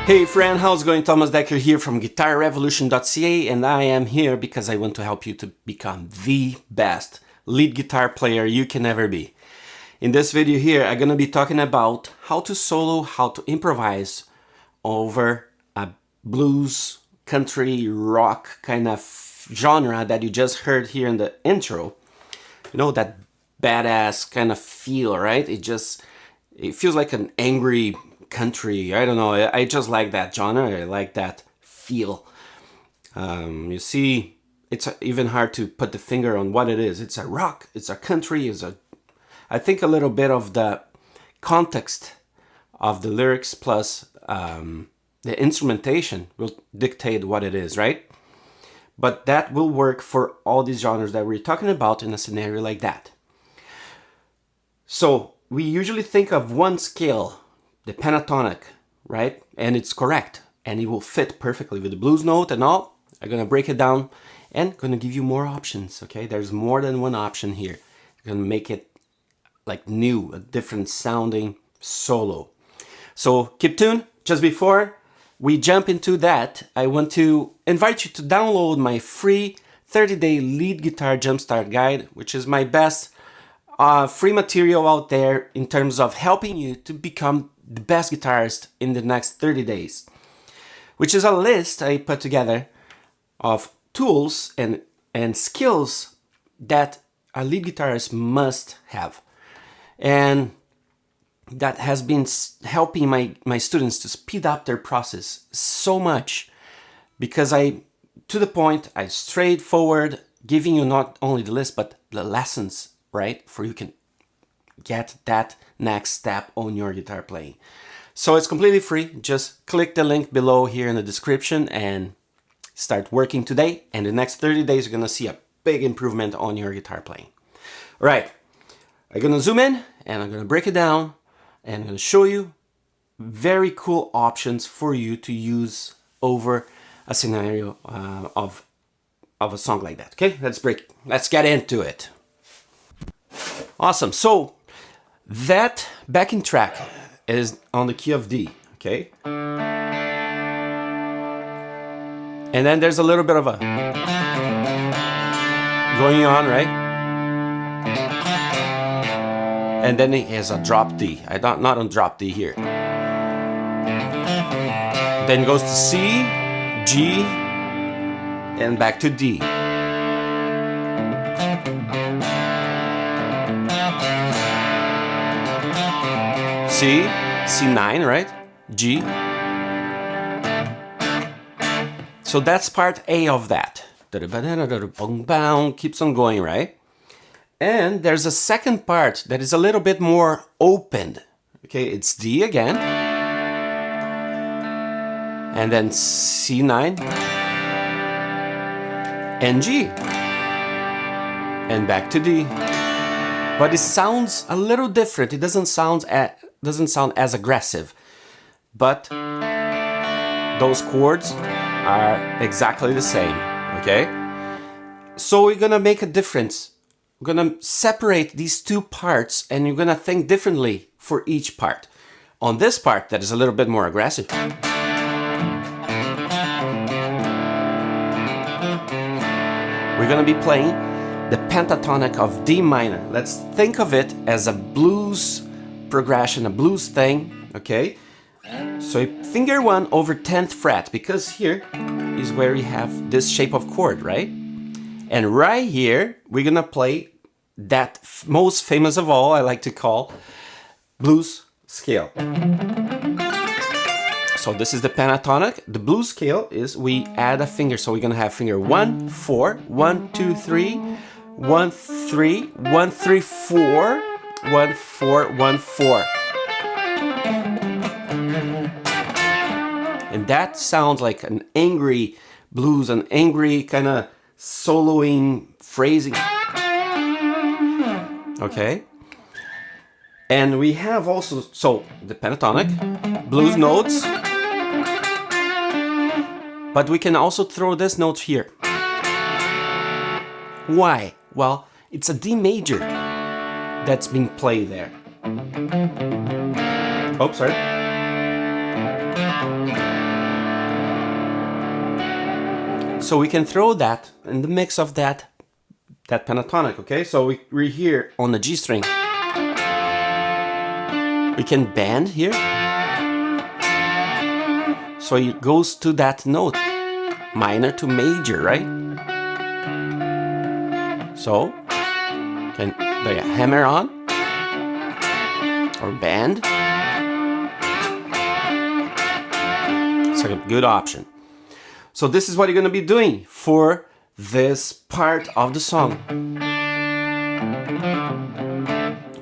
Hey friend, how's it going? Thomas Decker here from GuitarRevolution.ca, and I am here because I want to help you to become the best lead guitar player you can ever be. In this video here, I'm gonna be talking about how to solo, how to improvise over a blues, country, rock kind of genre that you just heard here in the intro. You know, that badass kind of feel, right? It feels like an angry country. I don't know. I just like that genre. I like that feel. You see, it's even hard to put the finger on what it is. It's a rock. It's a country. I think a little bit of the context of the lyrics plus the instrumentation will dictate what it is, right? But that will work for all these genres that we're talking about in a scenario like that. So we usually think of one scale, the pentatonic, right? And it's correct. And it will fit perfectly with the blues note and all. I'm gonna break it down and gonna give you more options, okay? There's more than one option here. I'm gonna make it like new, a different sounding solo. So keep tuned. Just before we jump into that, I want to invite you to download my free 30-day lead guitar jumpstart guide, which is my best free material out there in terms of helping you to become the best guitarist in the next 30 days, which is a list I put together of tools and skills that a lead guitarist must have. And that has been helping my students to speed up their process so much, because to the point, I straightforward giving you not only the list, but the lessons, right? For you can get that next step on your guitar playing. So it's completely free. Just click the link below here in the description and start working today. And the next 30 days, you're gonna see a big improvement on your guitar playing. All right, I'm gonna zoom in and I'm gonna break it down and I'm gonna show you very cool options for you to use over a scenario of a song like that. Okay, let's get into it. Awesome. So that backing track is on the key of D, okay? And then there's a little bit of a going on, right? And then it has a drop D. Not on drop D here. Then it goes to C, G, and back to D. C, C9, right? G. So that's part A of that. Keeps on going, right? And there's a second part that is a little bit more opened. Okay, it's D again. And then C9. And G. And back to D. But it sounds a little different. It doesn't sound as aggressive, but those chords are exactly the same, okay? So we're gonna make a difference. We're gonna separate these two parts and you're gonna think differently for each part. On this part that is a little bit more aggressive, we're gonna be playing the pentatonic of D minor. Let's think of it as a blues progression, a blues thing, okay? So finger 1 over 10th fret, because here is where we have this shape of chord, right? And right here, we're gonna play that most famous of all, I like to call blues scale. So this is the pentatonic. The blues scale is we add a finger. So we're gonna have finger 1, 4, 1, 2, 3, 1, 3, 1, 3, 4, 1, 4, 1, 4. And that sounds like an angry blues, an angry kind of soloing phrasing. Okay? And we have also, so the pentatonic, blues notes, but we can also throw this note here. Why? Well, it's a D major that's being played there. Oh, sorry. So we can throw that in the mix of that pentatonic, okay? So we're here on the G string. We can bend here. So it goes to that note, minor to major, right? So, can hammer on or bend. It's a good option. So this is what you're going to be doing for this part of the song.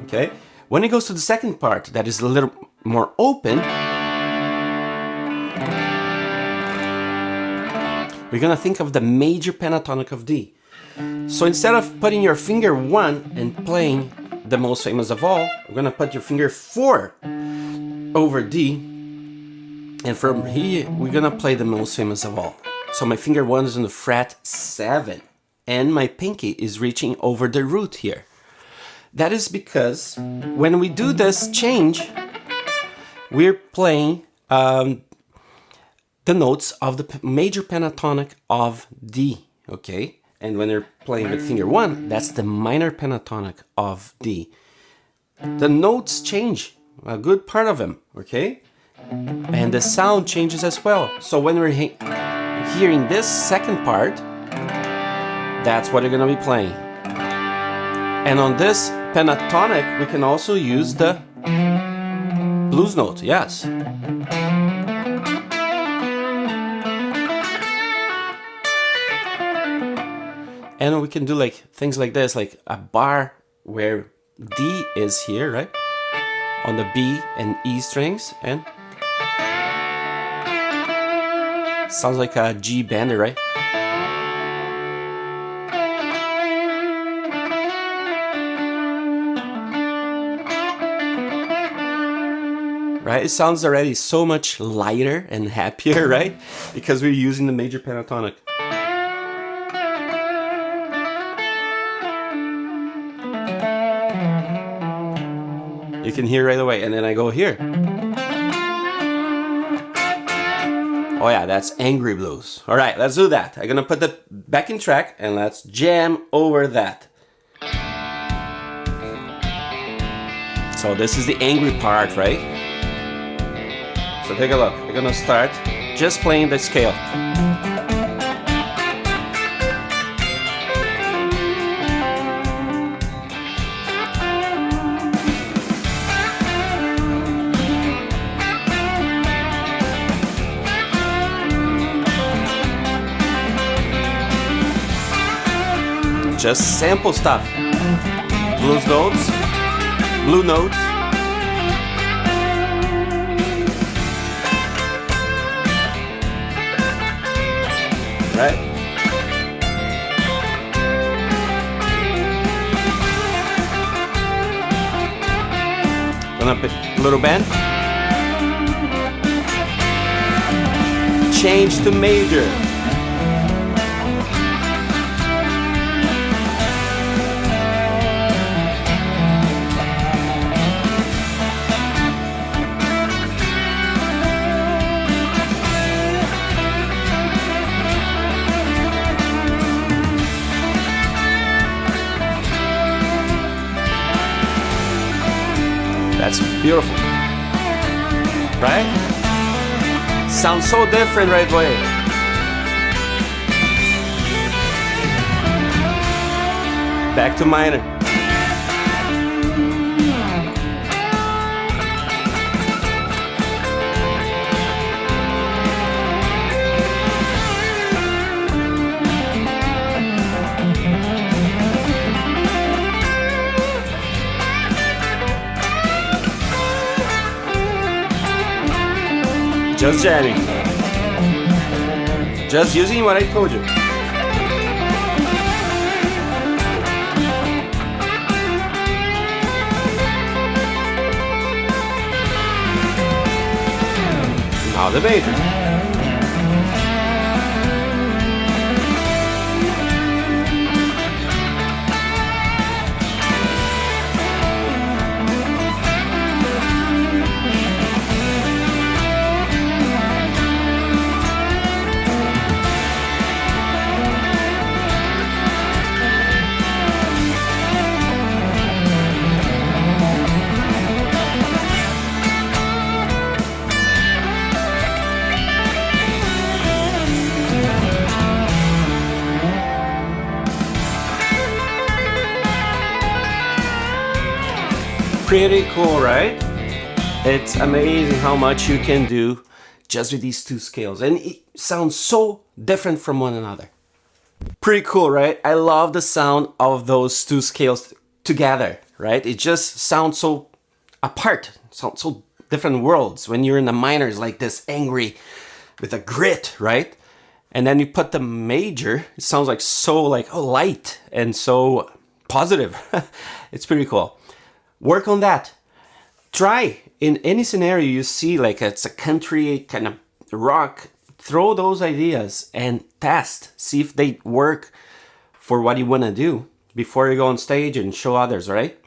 Okay? When it goes to the second part, that is a little more open, we're going to think of the major pentatonic of D. So instead of putting your finger 1 and playing the most famous of all, we're going to put your finger 4 over D. And from here, we're going to play the most famous of all. So my finger 1 is on the fret 7. And my pinky is reaching over the root here. That is because when we do this change, we're playing the notes of the major pentatonic of D, okay? And when you're playing with finger 1, that's the minor pentatonic of D. The notes change, a good part of them, okay? And the sound changes as well. So when we're hearing this second part, that's what you're gonna be playing. And on this pentatonic, we can also use the blues note, yes. And we can do like things like this, like a bar where D is here, right? On the B and E strings, and sounds like a G bender, right? Right? It sounds already so much lighter and happier, right? Because we're using the major pentatonic. You can hear right away, and then I go here. Oh yeah, that's angry blues. All right, let's do that. I'm gonna put the backing track and let's jam over that. So this is the angry part, right? So take a look. We're gonna start just playing the scale. Just sample stuff. Blues notes, blue notes. Right? Gonna put a little bend. Change to major. That's beautiful, right? Sounds so different right away. Back to minor. Just jamming. Just using what I told you. Now the major. Pretty cool, right? It's amazing how much you can do just with these two scales, and it sounds so different from one another. Pretty cool, right? I love the sound of those two scales together, right? It just sounds so apart, sounds so different worlds. When you're in the minor, it's like this angry with a grit, right? And then you put the major, it sounds like so like light and so positive. It's pretty cool. Work on that. Try in any scenario you see, like it's a country kind of rock, throw those ideas and test, see if they work for what you want to do before you go on stage and show others, right?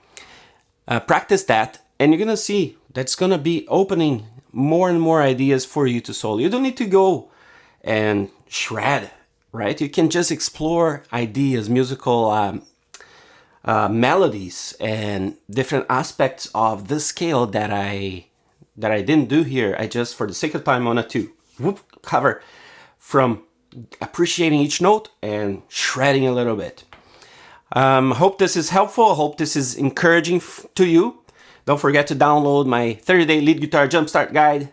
Practice that, and you're gonna see that's gonna be opening more and more ideas for you to solo. You don't need to go and shred, right? You can just explore ideas, musical melodies, and different aspects of the scale that I didn't do here. I just, for the sake of time, wanted to cover from appreciating each note and shredding a little bit. Hope this is helpful. Hope this is encouraging to you. Don't forget to download my 30-day lead guitar jumpstart guide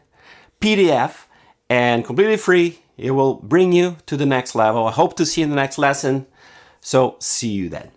PDF, and completely free. It will bring you to the next level. I hope to see you in the next lesson. So see you then.